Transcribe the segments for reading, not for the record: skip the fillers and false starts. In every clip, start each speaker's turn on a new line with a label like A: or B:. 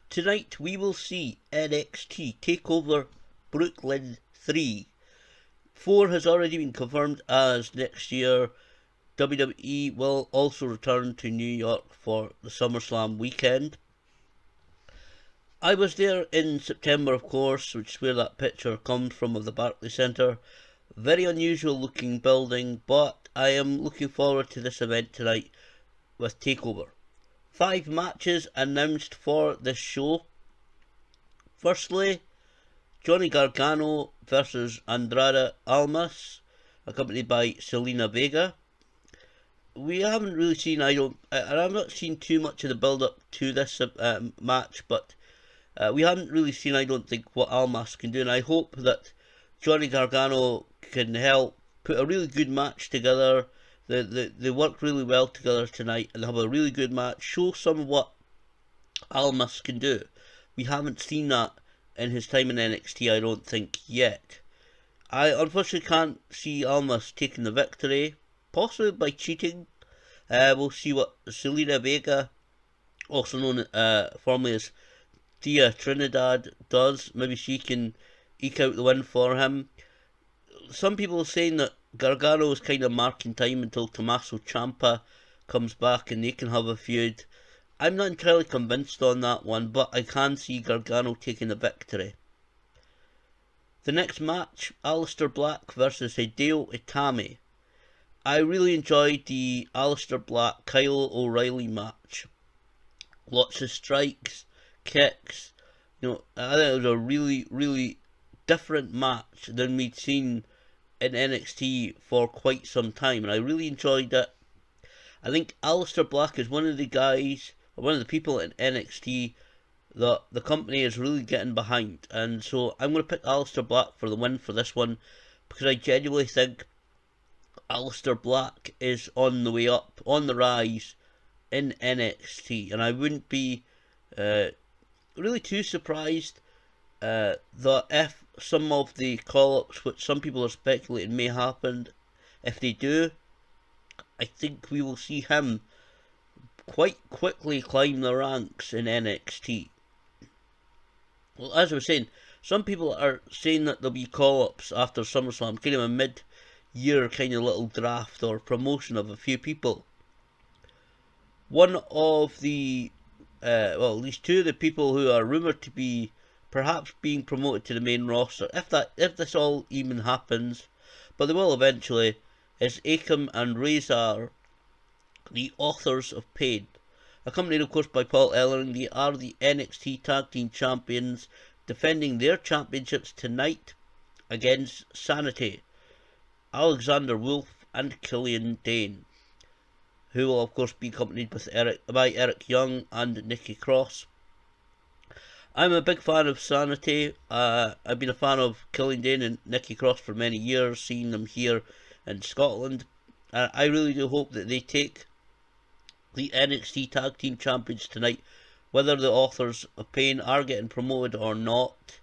A: Tonight we will see NXT Takeover Brooklyn 3. 4 has already been confirmed as next year WWE will also return to New York for the SummerSlam weekend. I was there in September, of course, which is where that picture comes from of the Barclays Centre. Very unusual looking building, but I am looking forward to this event tonight with Takeover. 5 matches announced for this show. Firstly, Johnny Gargano versus Andrade Almas, accompanied by Zelina Vega. We haven't really seen, I've not seen too much of the build-up to this match, but we haven't really seen, I don't think, what Almas can do, and I hope that Johnny Gargano can help put a really good match together. They work really well together tonight and have a really good match, show some of what Almas can do. We haven't seen that in his time in NXT, I don't think, yet. I unfortunately can't see Almas taking the victory, possibly by cheating. We'll see what Zelina Vega, also known formerly as Thea Trinidad, does. Maybe she can eke out the win for him. Some people are saying that Gargano is kind of marking time until Tommaso Ciampa comes back and they can have a feud. I'm not entirely convinced on that one, but I can see Gargano taking the victory. The next match, Aleister Black versus Hideo Itami. I really enjoyed the Aleister Black Kyle O'Reilly match. Lots of strikes, kicks. I think it was a really, really different match than we'd seen in NXT for quite some time, and I really enjoyed it. I think Aleister Black is one of the people in NXT that the company is really getting behind, and so I'm going to pick Aleister Black for the win for this one, because I genuinely think Aleister Black is on the way up, on the rise in NXT, and I wouldn't be really too surprised that if some of the call-ups, which some people are speculating may happen, if they do, I think we will see him quite quickly climb the ranks in NXT. Well, as I was saying, some people are saying that there'll be call-ups after SummerSlam, kind of a mid-year kind of little draft or promotion of a few people. One of the, at least two of the people who are rumoured to be perhaps being promoted to the main roster, if this all even happens, but they will eventually, is Akam and Razor, the Authors of Pain. Accompanied of course by Paul Ellering, they are the NXT Tag Team Champions, defending their championships tonight against Sanity, Alexander Wolf and Killian Dane, who will of course be accompanied by Eric Young and Nikki Cross. I'm a big fan of Sanity. I've been a fan of Killian Dane and Nikki Cross for many years, seeing them here in Scotland. I really do hope that they take the NXT Tag Team Champions tonight, whether the Authors of Pain are getting promoted or not.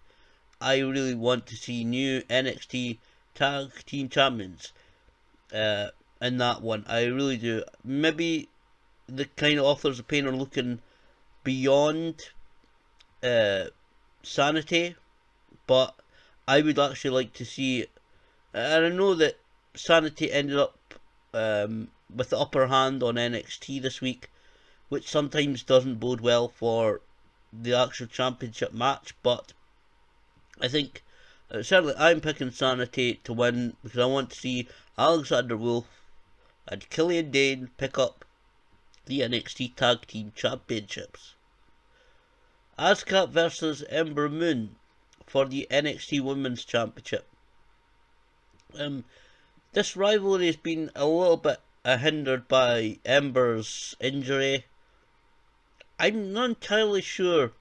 A: I really want to see new NXT Tag Team Champions in that one. I really do. Maybe the kind of Authors of Pain are looking beyond Sanity, but I would actually like to see, and I know that Sanity ended up with the upper hand on NXT this week, which sometimes doesn't bode well for the actual championship match, but I think certainly I'm picking Sanity to win, because I want to see Alexander Wolf and Killian Dane pick up the NXT Tag Team Championships. Asuka versus Ember Moon for the NXT Women's Championship. This rivalry has been a little bit hindered by Ember's injury. I'm not entirely sure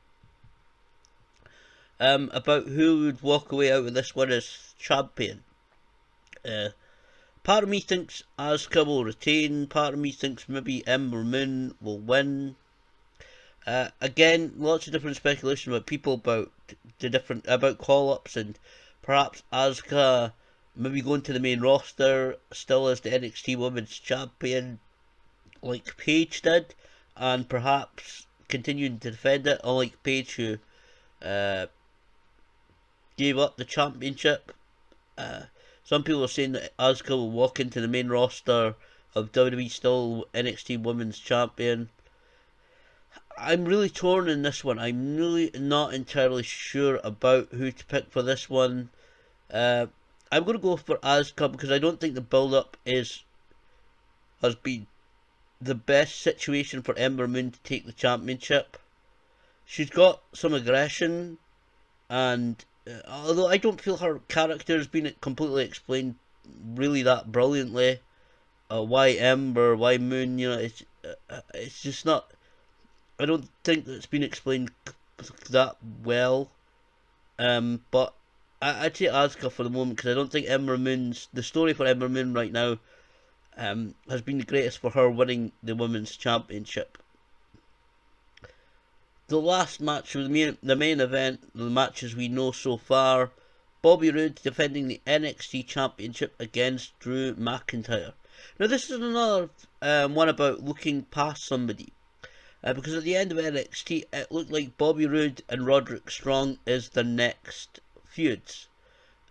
A: about who would walk away out of this one as champion. Part of me thinks Asuka will retain, part of me thinks maybe Ember Moon will win. Again, lots of different speculation about people about call-ups, and perhaps Asuka maybe going to the main roster still as the NXT Women's Champion like Paige did, and perhaps continuing to defend it, unlike Paige, who gave up the championship. Some people are saying that Asuka will walk into the main roster of WWE still NXT Women's Champion. I'm really torn in this one. I'm really not entirely sure about who to pick for this one. I'm going to go for Asuka because I don't think the build-up has been the best situation for Ember Moon to take the championship. She's got some aggression, and although I don't feel her character has been completely explained really that brilliantly, why Ember, why Moon, it's just not. I don't think that it's been explained that well. But I'd say Asuka for the moment because I don't think the story for Ember Moon right now has been the greatest for her winning the Women's Championship. The last match of the main event, the matches we know so far, Bobby Roode defending the NXT Championship against Drew McIntyre. Now this is another one about looking past somebody. Because at the end of NXT, it looked like Bobby Roode and Roderick Strong is the next feuds.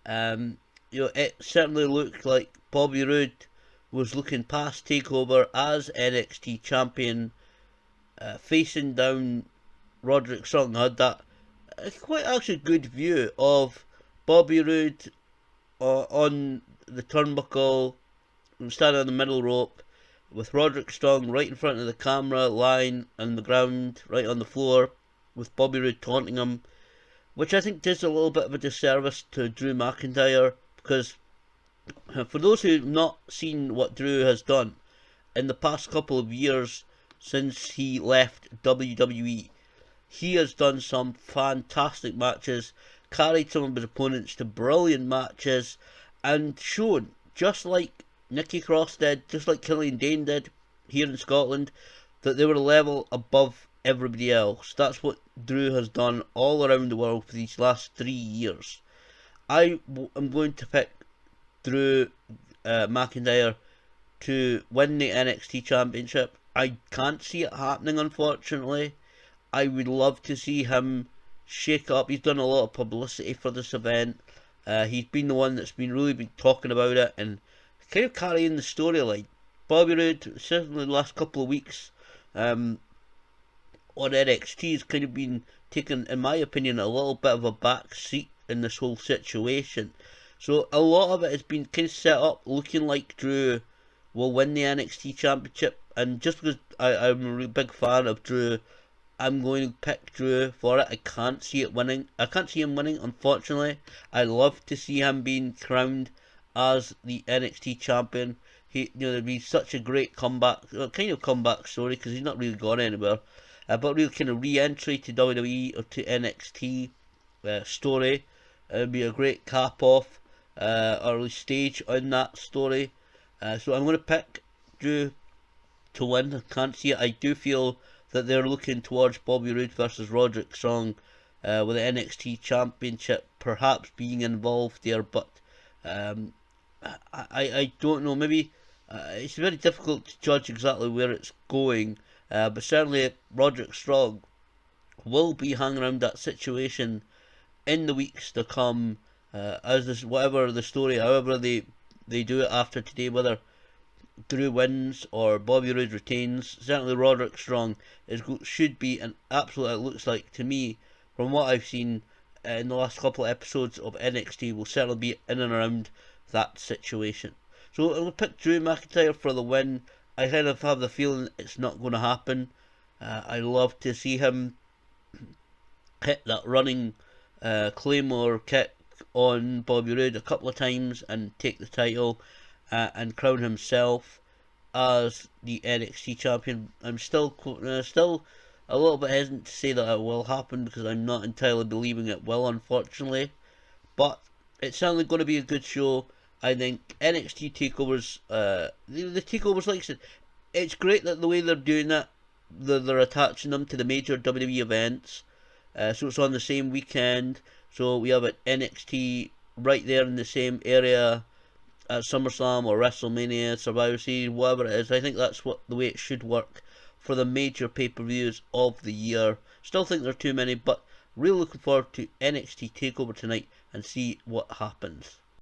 A: It certainly looked like Bobby Roode was looking past Takeover as NXT champion, facing down Roderick Strong. Had that quite actually good view of Bobby Roode on the turnbuckle, standing on the middle rope, with Roderick Strong right in front of the camera, lying on the ground, right on the floor, with Bobby Roode taunting him, which I think does a little bit of a disservice to Drew McIntyre, because for those who've not seen what Drew has done in the past couple of years since he left WWE, he has done some fantastic matches, carried some of his opponents to brilliant matches, and shown, just like Nikki Cross did, just like Killian Dane did here in Scotland, that they were a level above everybody else. That's what Drew has done all around the world for these last 3 years. I am going to pick Drew McIntyre to win the NXT Championship. I can't see it happening, unfortunately. I would love to see him shake up. He's done a lot of publicity for this event. He's been the one that's been talking about it and kind of carrying the storyline. Bobby Roode, certainly the last couple of weeks on NXT, has kind of been taking, in my opinion, a little bit of a back seat in this whole situation. So a lot of it has been kind of set up looking like Drew will win the NXT Championship, and just because I'm a really big fan of Drew, I'm going to pick Drew for it. I can't see him winning, unfortunately. I'd love to see him being crowned as the NXT champion. There'd be such a great comeback story, because he's not really gone anywhere, but really kind of re-entry to WWE or to NXT story. It'd be a great cap off, early stage on that story. So I'm going to pick Drew to win. I can't see it. I do feel that they're looking towards Bobby Roode versus Roderick Strong, with the NXT championship perhaps being involved there, but I don't know. Maybe it's very difficult to judge exactly where it's going, but certainly Roderick Strong will be hanging around that situation in the weeks to come, as this, whatever the story, however they do it after today, whether Drew wins or Bobby Roode retains. Certainly Roderick Strong should be an absolute, it looks like to me, from what I've seen in the last couple of episodes of NXT, will certainly be in and around that situation. So I'll pick Drew McIntyre for the win. I kind of have the feeling it's not going to happen. I love to see him hit that running Claymore kick on Bobby Roode a couple of times and take the title and crown himself as the NXT champion. I'm still a little bit hesitant to say that it will happen, because I'm not entirely believing it will, unfortunately. But it's certainly going to be a good show. I think NXT takeovers, the takeovers, like I said, it's great that the way they're doing it, they're attaching them to the major WWE events. So it's on the same weekend. So we have it NXT right there in the same area at SummerSlam or WrestleMania, Survivor Series, whatever it is. I think that's the way it should work for the major pay-per-views of the year. Still think there are too many, but really looking forward to NXT TakeOver tonight and see what happens.